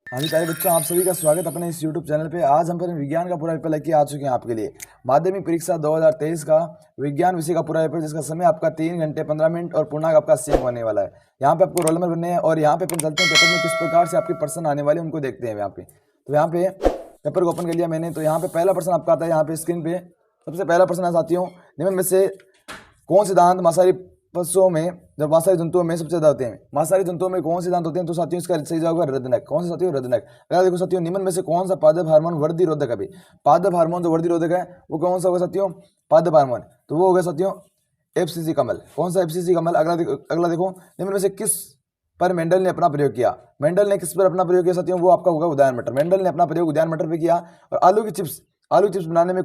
हाँ जी, प्यारे बच्चों, आप सभी का स्वागत अपने इस YouTube चैनल पे। आज हम पर विज्ञान का पूरा पेपर लेके आ चुके हैं आपके लिए। माध्यमिक परीक्षा 2023 का विज्ञान विषय का पूरा पेपर, जिसका समय आपका 3 घंटे 15 मिनट और पूर्णांक आपका सेम होने वाला है। यहाँ पे आपको रोल नंबर बनने हैं और यहाँ पे अपन चलते हैं पेपर में किस प्रकार से आपके प्रश्न आने वाले उनको देखते हैं यहाँ पे। तो यहाँ पे पेपर को ओपन कर लिया मैंने। तो यहाँ पे पहला प्रश्न आपका आता है यहाँ पे स्क्रीन पे। सबसे पहला प्रश्न है साथियों, निम्न में से कौन से दांत मांसाहारी पशुओं में, जब मांसाहारी जंतुओं में सबसे ज्यादा होते हैं? मांसाहारी जंतुओं में कौन से दांत होते हैं? तो साथियों इसका सही जवाब है रदनक। कौन सा साथियों? रदनक। अगर देखो साथियों, निम्न में से कौन सा पादप हार्मोन वृद्धि रोधक है? पादप हार्मोन जो वृद्धि रोधक है वो कौन सा होगा साथियों? पादप हार्मोन। तो वो हो गया साथियों एफसीसी कमल। कौन सा? एफसीसी कमल। अगला देखो, निम्न में से किस पर मेंडल ने अपना प्रयोग किया? मेंडल ने किस पर अपना प्रयोग किया साथियों? वो आपका होगा उद्यान मटर। मेंडल ने अपना प्रयोग उद्यान मटर पे किया। और आलू की चिप्स बनाने में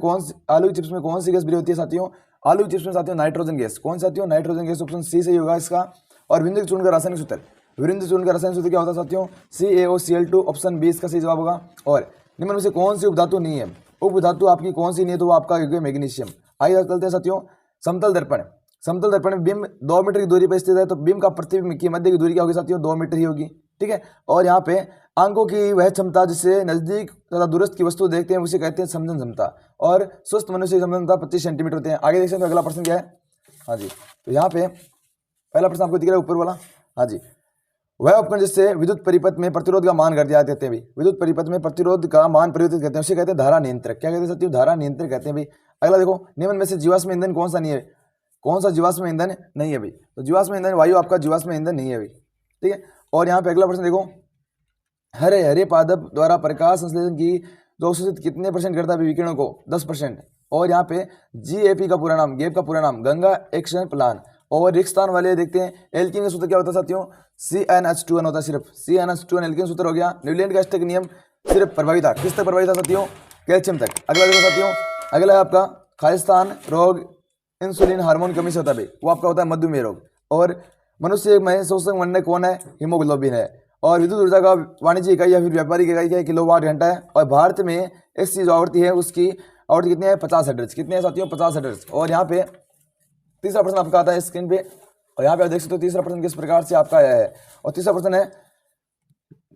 आलू की चिप्स में कौन सी गैस प्रयोग होती है साथियों? आलू की चिप्स में साथियों नाइट्रोजन गैस। कौन साथियों? Nitrogen gas. ऑप्शन सी सही होगा इसका। और विंध्य चूर्ण का रासायनिक सूत्र, विंध्य चूर्ण का रासायनिक सूत्र क्या होता है साथियों? CaOCl2। ऑप्शन बी इसका सही जवाब होगा। और निम्न में से कौन सी उपधातु नहीं है? उपधातु आपकी कौन सी नहीं है? तो वो आपका मैग्नीशियम। आइए चलते हैं साथियों, समतल दर्पण। समतल दर्पण में बिंब 2 मीटर की दूरी पर स्थित है, तो बिंब का प्रतिबिंब की मध्य की दूरी क्या होगी साथियों? 2 मीटर ही होगी। ठीक है। और यहाँ पे आंखों की वह क्षमता जिससे नजदीक तथा दूरस्थ की वस्तु देखते हैं उसे कहते हैं समझन क्षमता। और स्वस्थ मनुष्य की समझन क्षमता 25 सेंटीमीटर होते हैं। आगे देख सकते हैं अगला प्रश्न क्या है। हाँ जी, तो यहाँ पे पहला प्रश्न आपको दिख रहा है ऊपर वाला। हाँ जी, वह उपकरण जिससे विद्युत परिपथ में प्रतिरोध का मान दिया कहते हैं भाई। विद्युत परिपथ में प्रतिरोध का मान परिवर्तित करते हैं, उसे कहते हैं धारा नियंत्रक। क्या कहते हैं साथियों? धारा नियंत्रक कहते हैं भाई। अगला देखो, निम्न में से जीवाश्म ईंधन कौन सा नहीं है? कौन सा जीवाश्म ईंधन नहीं है भाई? तो जीवाश्म ईंधन वायु आपका जीवाश्म ईंधन नहीं है भाई। ठीक है। और यहाँ पे अगला प्रश्न देखो, हरे हरे पादप द्वारा प्रकाश संश्लेषण की जो अवशोषित कितने परसेंट करता है विकिरणों को? 10%। और यहाँ पे GAP का पूरा नाम, गैप का पूरा नाम गंगा एक्शन प्लान। और रिक्त स्थान वाले देखते हैं, एल्कीन का सूत्र क्या होता है साथियों? CnH2n होता है सिर्फ। CnH2n एल्कीन सूत्र हो गया। न्यूलैंड का अष्टक नियम सिर्फ प्रभावी था, किस तक प्रभावी था साथियों? कैल्शियम तक। अगला देखो साथियों, अगला है आपका खालिस्तान रोग इंसुलिन हार्मोन कमी से होता है भाई, वो आपका होता है मधुमेह रोग। और मनुष्य में शोषक मंडल कौन है? हीमोग्लोबिन है। और विद्युत ऊर्जा का वाणिज्यिक इकाई या फिर व्यापारिक इकाई क्या है? किलोवाट घंटा है। और भारत में इसकी जो आवृत्ति है उसकी आवृत्ति कितनी है? 50 हर्ट्ज। कितने हैं साथियों? 50 हर्ट्ज। और यहाँ पे तीसरा प्रश्न आपका आता है स्क्रीन पे। और यहाँ पे आप देख सकते हो तीसरा प्रश्न किस प्रकार से आपका आया है। और तीसरा प्रश्न है,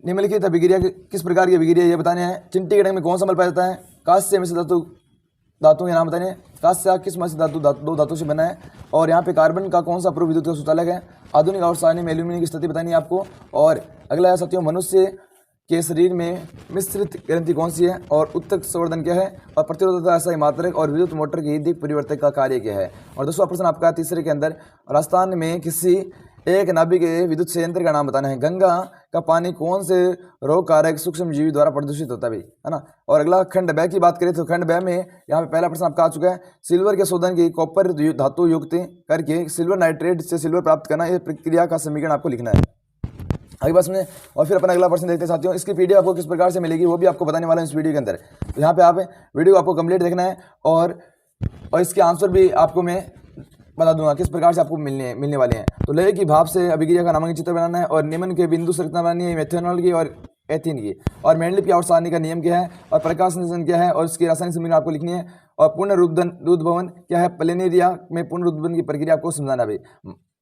निम्नलिखित अभिक्रिया किस प्रकार की अभिक्रिया ये बताने हैं? चिंटी घटक में कौन सा मल पाया जाता है? कांस्य मिश्र धातु, धातु के नाम बताने। कांस्य किस मिश्र धातु, दो धातु से बना है। और यहाँ पे कार्बन का कौन सा पूर्व विद्युत का सूचालक है? आधुनिक और सारणी में एल्यूमिनियम की स्थिति बतानी है आपको। और अगला है साथियों, मनुष्य के शरीर में मिश्रित ग्रंथि कौन सी है? और उत्तक संवर्धन क्या है? और प्रतिरोधकता अस्थायी मात्रक और विद्युत मोटर की दिक परिवर्तक का कार्य क्या है? और दूसरा प्रश्न आपका तीसरे के अंदर, राजस्थान में किसी एक नाभिक के विद्युत संयंत्र का नाम बताना है। गंगा का पानी कौन से रोग कारक सूक्ष्म जीवी द्वारा प्रदूषित होता है भाई, है ना। और अगला खंड ब की बात करें तो खंड ब में यहाँ पे पहला प्रश्न आपका आ चुका है, सिल्वर के शोधन की कॉपर धातु युक्त करके सिल्वर नाइट्रेट से सिल्वर प्राप्त करना, ये प्रक्रिया का समीकरण आपको लिखना है। आगे बात सुनिए। और फिर अपन अगला प्रश्न देखते हैं साथियों। इसकी पीडीएफ आपको किस प्रकार से मिलेगी वो भी आपको बताने वाला है इस वीडियो के अंदर। तो यहाँ पे आप वीडियो को आपको कंप्लीट देखना है। और इसके आंसर भी आपको मैं बता दूंगा किस प्रकार से आपको मिलने वाले हैं। तो लोहे की भाप से अभिक्रिया का नामांकित चित्र बनाना है। और निम्न के बिंदु संरचना बनानी है, मेथनॉल की और एथीन की। और मेंडल की आवर्त का नियम क्या है? और प्रकाश संश्लेषण क्या है? और इसकी रासायनिक समीकरण आपको लिखनी है। और पूर्ण रुद्भवन क्या है? प्लेनेरिया में पूर्ण रुद्भवन की प्रक्रिया आपको समझाना भाई।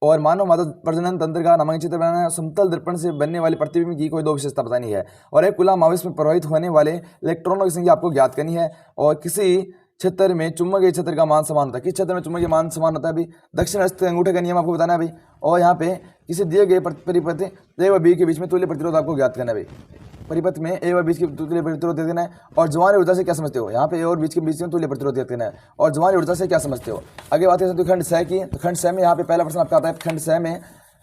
और मानव मादा प्रजनन तंत्र का नामांकित चित्र बनाना है। समतल दर्पण से बनने वाले प्रतिबिंब की कोई 2 विशेषता बतानी है। और एक कूलम आवेश में प्रभावित होने वाले इलेक्ट्रॉनों की संख्या आपको ज्ञात करनी है। और किसी क्षेत्र में चुंबकीय क्षेत्र का मान समान होता है। किस क्षेत्र में चुंबकीय मान समान होता है भाई? दक्षिण हस्त अंगूठे का नियम आपको बताना है भाई। और यहाँ पे किसी दिए गए परिपथ A व B के बीच में तुल्य प्रतिरोध आपको ज्ञात करना है भाई। परिपथ में A व B की तुल्य प्रतिरोध देना है। और ज्वारीय ऊर्जा से क्या समझते हो? यहाँ पे A और B के बीच में तुल्य प्रतिरोध देना है। और ज्वारीय ऊर्जा से क्या समझते हो? आगे बात है खंड 6 की। तो खंड 6 में यहाँ पे पहला प्रश्न आपका आता है खंड 6 में।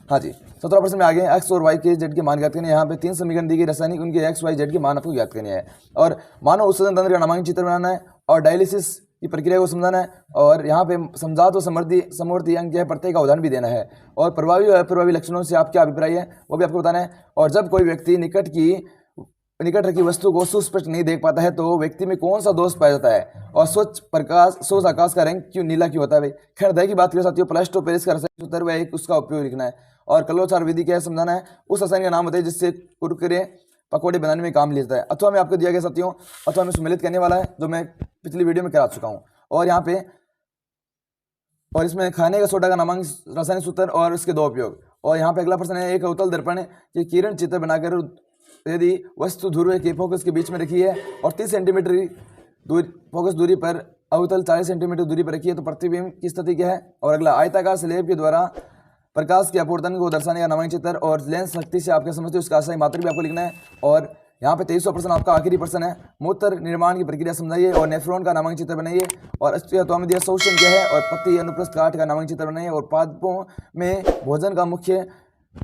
हाँ जी, 17 प्रश्न में आगे एक्स और वाई के जेड के मान ज्ञात करने हैं। यहाँ पे 3 समीकरण दी गई रासायनिक, उनके एक्स वाई जेड के मान आपको ज्ञात करने हैं। और मानव उत्सर्जन तंत्र का नामांकित चित्र बनाना है। और डायलिसिस की प्रक्रिया को समझाना है। और यहाँ पे समझात और समवर्ती अंक है प्रत्येक का उदाहरण भी देना है। और प्रभावी और अप्रभावी लक्षणों से आप क्या अभिप्राय है वो भी आपको बताना है। और जब कोई व्यक्ति निकट रखी वस्तु को सुस्पष्ट नहीं देख पाता है तो व्यक्ति में कौन सा दोष पाया जाता है? और स्वच्छ आकाश का रंग क्यों नीला क्यों होता है भाई? खैर दही की बात करें साथियों, प्लस 2 पेरिस का रासायनिक सूत्र वह एक उसका उपयोग लिखना है। और कलोचार विधि क्या है समझाना है। उस रसायन का नाम बताइए जिससे कुरकुरे पकौड़े बनाने में काम लेता है। अथवा में आपको दिया गया साथियों, अथवा में सम्मिलित करने वाला है जो मैं पिछली वीडियो में करा चुका हूँ। और यहाँ पे और इसमें खाने का सोडा का नामांकित रासायनिक सूत्र और इसके 2 उपयोग। और यहाँ पे अगला प्रश्न है, एक अवतल दर्पण के किरण चित्र बनाकर यदि वस्तु ध्रुव के फोकस के बीच में रखी है और 30 सेंटीमीटर दूरी फोकस दूरी पर अवतल 40 सेंटीमीटर दूरी पर रखी है तो प्रतिबिंब की स्थिति क्या है। और अगला, आयताकार स्लेब के द्वारा प्रकाश के अपवर्तन को दर्शाने का नामांकित चित्र और लेंस शक्ति से आप क्या समझते हो उसका आशय मात्रक भी आपको लिखना है। और यहाँ पे 2300% आपका आखिरी प्रश्न है, मूत्र निर्माण की प्रक्रिया समझाइए और नेफ्रॉन का नामांकित चित्र बनाइए। और दिया शोषण क्या है और पत्ती अनुप्रस्थ काट का नामांकित चित्र बनाइए। और पादपों में भोजन का मुख्य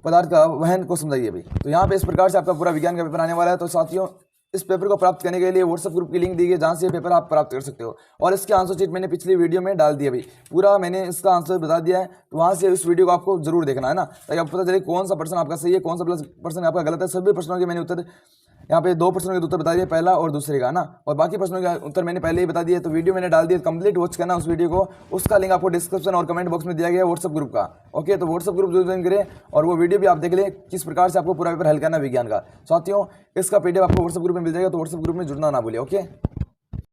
पदार्थ का वहन को समझाइए भाई। तो यहाँ पे इस प्रकार से आपका पूरा विज्ञान का पेपर आने वाला है। तो साथियों, इस पेपर को प्राप्त करने के लिए व्हाट्सएप ग्रुप की लिंक दी गई जहाँ से ये पेपर आप प्राप्त कर सकते हो। और इसके आंसर शीट मैंने पिछली वीडियो में डाल दिया भाई, पूरा मैंने इसका आंसर बता दिया है। तो वहाँ से इस वीडियो को आपको जरूर देखना है ना, ताकि आपको पता चले कौन सा प्रश्न आपका सही है, कौन सा प्रश्न आपका गलत है। सभी प्रश्नों के मैंने उत्तर यहाँ पे 2 प्रश्नों के उत्तर बता दिए, पहला और दूसरे का ना, और बाकी प्रश्नों का उत्तर मैंने पहले ही बता दिया। तो वीडियो मैंने डाल दिया, कंप्लीट वॉच करना उस वीडियो को। उसका लिंक आपको डिस्क्रिप्शन और कमेंट बॉक्स में दिया गया है व्हाट्सएप ग्रुप का। ओके, तो व्हाट्सएप ग्रुप जरूर ज्वाइन करें और वो वीडियो भी आप देख लें किस प्रकार से आपको पूरा पेपर हल करना विज्ञान का। साथियों, इसका पीडीएफ आपको व्हाट्सएप ग्रुप में मिल जाएगा, तो व्हाट्सएप ग्रुप में जुड़ना ना भूलिए। ओके।